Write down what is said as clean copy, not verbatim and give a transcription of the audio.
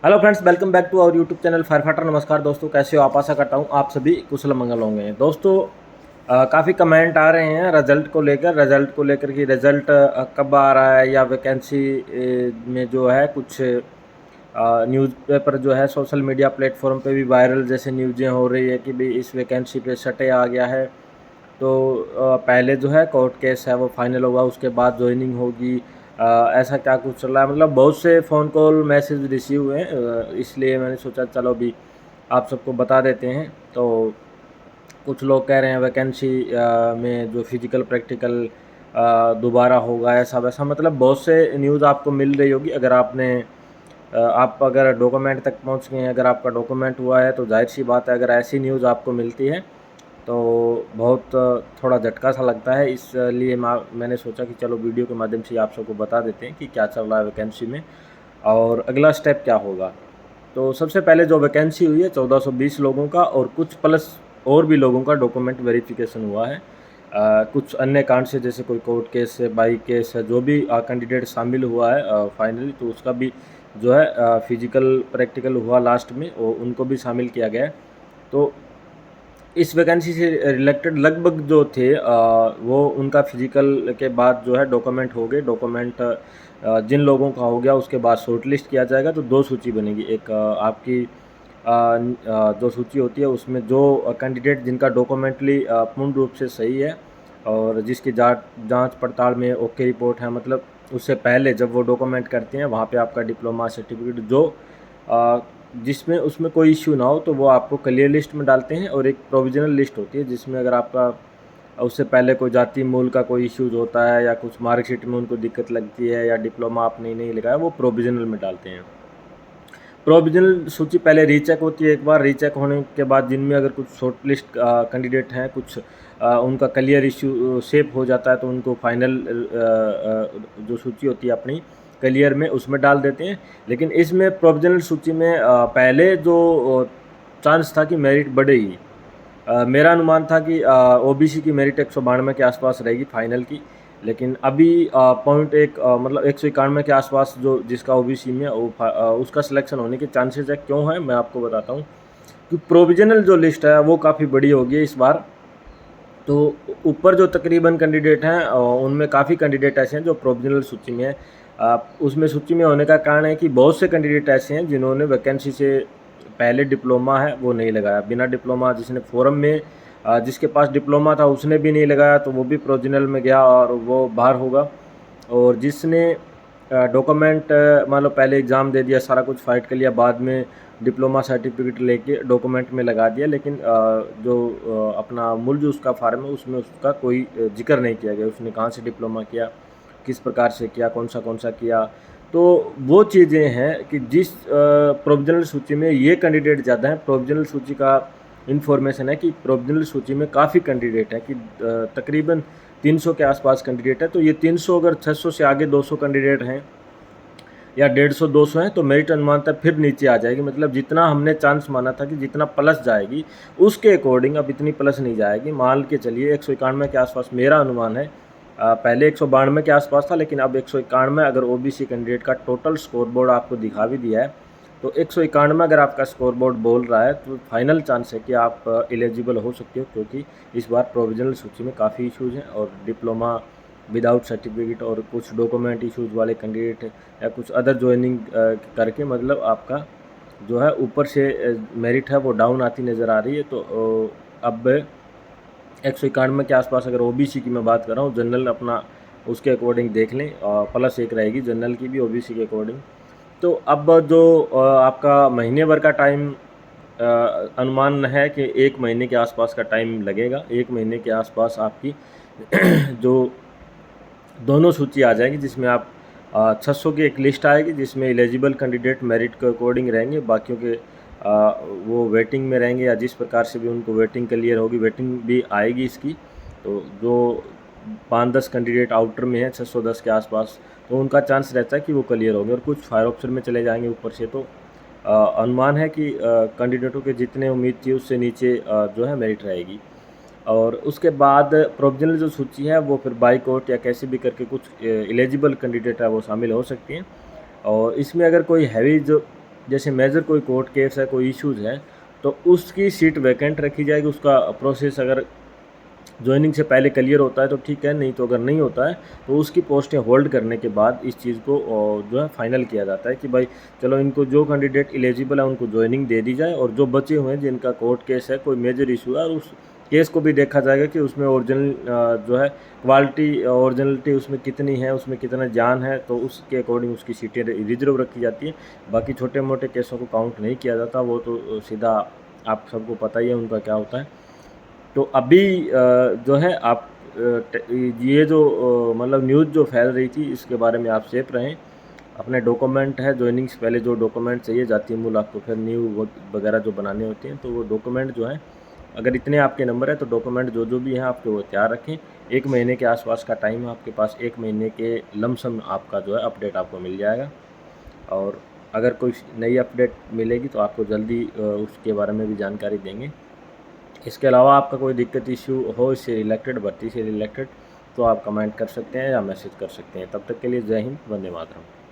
Hello friends, welcome back to our YouTube channel fire fighter. नमस्कार दोस्तों, कैसे हो आप? आशा करता हूँ आप सभी कुशल मंगल होंगे। दोस्तों, काफ़ी कमेंट आ रहे हैं रिज़ल्ट को लेकर कि रिज़ल्ट कब आ रहा है, या वैकेंसी में जो है कुछ न्यूज़पेपर जो है सोशल मीडिया प्लेटफॉर्म पे भी वायरल जैसे न्यूज़ें हो रही है कि भाई इस वैकेंसी पे सटे आ गया है। तो पहले जो है कोर्ट केस है वो फाइनल होगा, उसके बाद ज्वाइनिंग होगी। ऐसा क्या कुछ चल रहा है, मतलब बहुत से फ़ोन कॉल मैसेज रिसीव हुए हैं। इसलिए मैंने सोचा चलो अभी आप सबको बता देते हैं। तो कुछ लोग कह रहे हैं वैकेंसी में जो फिजिकल प्रैक्टिकल दोबारा होगा, ऐसा वैसा, मतलब बहुत से न्यूज़ आपको मिल रही होगी। अगर आप अगर डॉक्यूमेंट तक पहुंच गए हैं, अगर आपका डॉक्यूमेंट हुआ है, तो जाहिर सी बात है अगर ऐसी न्यूज़ आपको मिलती है तो बहुत थोड़ा झटका सा लगता है। इसलिए मैंने सोचा कि चलो वीडियो के माध्यम से आप सबको बता देते हैं कि क्या चल रहा है वैकेंसी में और अगला स्टेप क्या होगा। तो सबसे पहले जो वैकेंसी हुई है 1420 लोगों का, और कुछ प्लस और भी लोगों का डॉक्यूमेंट वेरिफिकेशन हुआ है। कुछ अन्य कांड से, जैसे कोई कोर्ट केस है, बाई केस है, जो भी कैंडिडेट शामिल हुआ है फाइनली, तो उसका भी जो है फिजिकल प्रैक्टिकल हुआ लास्ट में, और उनको भी शामिल किया गया है। तो इस वैकेंसी से रिलेटेड लगभग जो थे वो उनका फिजिकल के बाद जो है डॉक्यूमेंट हो गए। डॉक्यूमेंट जिन लोगों का हो गया उसके बाद शॉर्टलिस्ट किया जाएगा, तो दो सूची बनेगी। एक आपकी जो सूची होती है उसमें जो कैंडिडेट जिनका डॉक्यूमेंटली पूर्ण रूप से सही है और जिसकी जांच पड़ताल में ओके रिपोर्ट है, मतलब उससे पहले जब वो डॉक्यूमेंट करते हैं वहाँ पे आपका डिप्लोमा सर्टिफिकेट जो जिसमें उसमें कोई इश्यू ना हो, तो वो आपको क्लियर लिस्ट में डालते हैं। और एक प्रोविजनल लिस्ट होती है जिसमें अगर आपका उससे पहले कोई जाति मूल का कोई इश्यूज होता है, या कुछ मार्कशीट में उनको दिक्कत लगती है, या डिप्लोमा आपने नहीं लगाया, वो प्रोविजनल में डालते हैं। प्रोविजनल सूची पहले रीचेक होती है। एक बार रीचेक होने के बाद जिनमें अगर कुछ शॉर्ट लिस्ट कैंडिडेट हैं, कुछ उनका क्लियर इश्यू सेफ हो जाता है, तो उनको फाइनल जो सूची होती है अपनी क्लियर में उसमें डाल देते हैं। लेकिन इसमें प्रोविजनल सूची में पहले जो चांस था कि मेरिट बढ़ेगी, मेरा अनुमान था कि ओबीसी की मेरिट 192 के आसपास रहेगी फाइनल की। लेकिन अभी पॉइंट एक मतलब 191 के आसपास जो जिसका ओबीसी में उसका सिलेक्शन होने के चांसेस है। क्यों है मैं आपको बताता हूँ कि प्रोविजनल जो लिस्ट है वो काफ़ी बड़ी होगी इस बार। तो ऊपर जो तकरीबन कैंडिडेट हैं उनमें काफ़ी कैंडिडेट ऐसे हैं जो प्रोविजनल सूची में हैं। उसमें सूची में होने का कारण है कि बहुत से कैंडिडेट ऐसे हैं जिन्होंने वैकेंसी से पहले डिप्लोमा है वो नहीं लगाया। बिना डिप्लोमा जिसने फोरम में जिसके पास डिप्लोमा था उसने भी नहीं लगाया, तो वो भी प्रोविजनल में गया और वो बाहर होगा। और जिसने डॉक्यूमेंट मान लो पहले एग्ज़ाम दे दिया, सारा कुछ फाइट कर लिया, बाद में डिप्लोमा सर्टिफिकेट लेके डॉक्यूमेंट में लगा दिया, लेकिन जो अपना मूल जो उसका फार्म है उसमें उसका कोई जिक्र नहीं किया गया, उसने कहाँ से डिप्लोमा किया, किस प्रकार से किया, कौन सा किया। तो वो चीज़ें हैं कि जिस प्रोविजनल सूची में ये कैंडिडेट ज़्यादा हैं। प्रोविजनल सूची का इन्फॉर्मेशन है कि प्रोविजनल सूची में काफ़ी कैंडिडेट हैं, कि तकरीबन 300 के आसपास कैंडिडेट है। तो ये 300 अगर 600 से आगे 200 कैंडिडेट हैं या 150 200 हैं, तो मेरिट अनुमानता फिर नीचे आ जाएगी। मतलब जितना हमने चांस माना था कि जितना प्लस जाएगी उसके अकॉर्डिंग अब इतनी प्लस नहीं जाएगी। मान के चलिए 191 के आसपास मेरा अनुमान है। पहले 192 के आसपास था, लेकिन अब 191 अगर ओबीसी कैंडिडेट का टोटल स्कोर बोर्ड आपको दिखा भी दिया है, तो 191 अगर आपका स्कोर बोर्ड बोल रहा है तो फाइनल चांस है कि आप एलिजिबल हो सकते हो। क्योंकि इस बार प्रोविजनल सूची में काफ़ी इश्यूज़ हैं, और डिप्लोमा विदाउट सर्टिफिकेट और कुछ डॉक्यूमेंट इश्यूज़ वाले कैंडिडेट या कुछ अदर ज्वाइनिंग करके, मतलब आपका जो है ऊपर से मेरिट है वो डाउन आती नज़र आ रही है। तो अब 191 के आसपास अगर ओबीसी की मैं बात कर रहा हूँ, जनरल अपना उसके अकॉर्डिंग देख लें, प्लस एक रहेगी जनरल की भी ओबीसी के अकॉर्डिंग। तो अब जो आपका महीने भर का टाइम अनुमान है कि 1 महीने के आसपास का टाइम लगेगा। 1 महीने के आसपास आपकी जो दोनों सूची आ जाएगी, जिसमें आप 600 की एक लिस्ट आएगी जिसमें एलिजिबल कैंडिडेट मेरिट के अकॉर्डिंग रहेंगे, बाकियों के वो वेटिंग में रहेंगे, या जिस प्रकार से भी उनको वेटिंग क्लियर होगी, वेटिंग भी आएगी इसकी। तो जो 5-10 कैंडिडेट आउटर में हैं 610 के आसपास, तो उनका चांस रहता है कि वो क्लियर होंगे, और कुछ फायर ऑप्शन में चले जाएंगे ऊपर से। तो अनुमान है कि कैंडिडेटों के जितने उम्मीद थी उससे नीचे जो है मेरिट रहेगी। और उसके बाद प्रोविजनल जो सूची है वो फिर बाई कोर्ट या कैसे भी करके कुछ एलिजिबल कैंडिडेट है वो शामिल हो सकती हैं। और इसमें अगर कोई हैवी जो जैसे मेजर कोई कोर्ट केस है, कोई इश्यूज़ है, तो उसकी सीट वैकेंट रखी जाएगी। उसका प्रोसेस अगर जॉइनिंग से पहले क्लियर होता है तो ठीक है, नहीं तो अगर नहीं होता है तो उसकी पोस्टें होल्ड करने के बाद इस चीज़ को जो है फाइनल किया जाता है कि भाई चलो इनको जो कैंडिडेट एलिजिबल है उनको जॉइनिंग दे दी जाए, और जो बचे हुए हैं जिनका कोर्ट केस है, कोई मेजर इशू है, और उस केस को भी देखा जाएगा कि उसमें ओरिजिनल जो है क्वालिटी ओरिजिनलिटी उसमें कितनी है, उसमें कितना जान है, तो उसके अकॉर्डिंग उसकी सीटें रिजर्व रखी जाती हैं। बाकी छोटे मोटे केसों को काउंट नहीं किया जाता, वो तो सीधा आप सबको पता ही है उनका क्या होता है। तो अभी जो है आप ये जो मतलब न्यूज़ जो फैल रही थी इसके बारे में आप सेफ रहें। अपने डॉक्यूमेंट है, जॉइनिंग से पहले जो डॉक्यूमेंट चाहिए जाती है मूल आपको, फिर न्यू वगैरह जो बनाने होते हैं, तो वो डॉक्यूमेंट जो है अगर इतने आपके नंबर है तो डॉक्यूमेंट जो जो भी हैं आपके वो तैयार रखें। 1 महीने के आसपास का टाइम है आपके पास, 1 महीने के लमसम आपका जो है अपडेट आपको मिल जाएगा। और अगर कोई नई अपडेट मिलेगी तो आपको जल्दी उसके बारे में भी जानकारी देंगे। इसके अलावा आपका कोई दिक्कत इश्यू हो इससे रिलेटेड, भर्ती से रिलेटेड, तो आप कमेंट कर सकते हैं या मैसेज कर सकते हैं। तब तक के लिए जय हिंद, वंदे मातरम।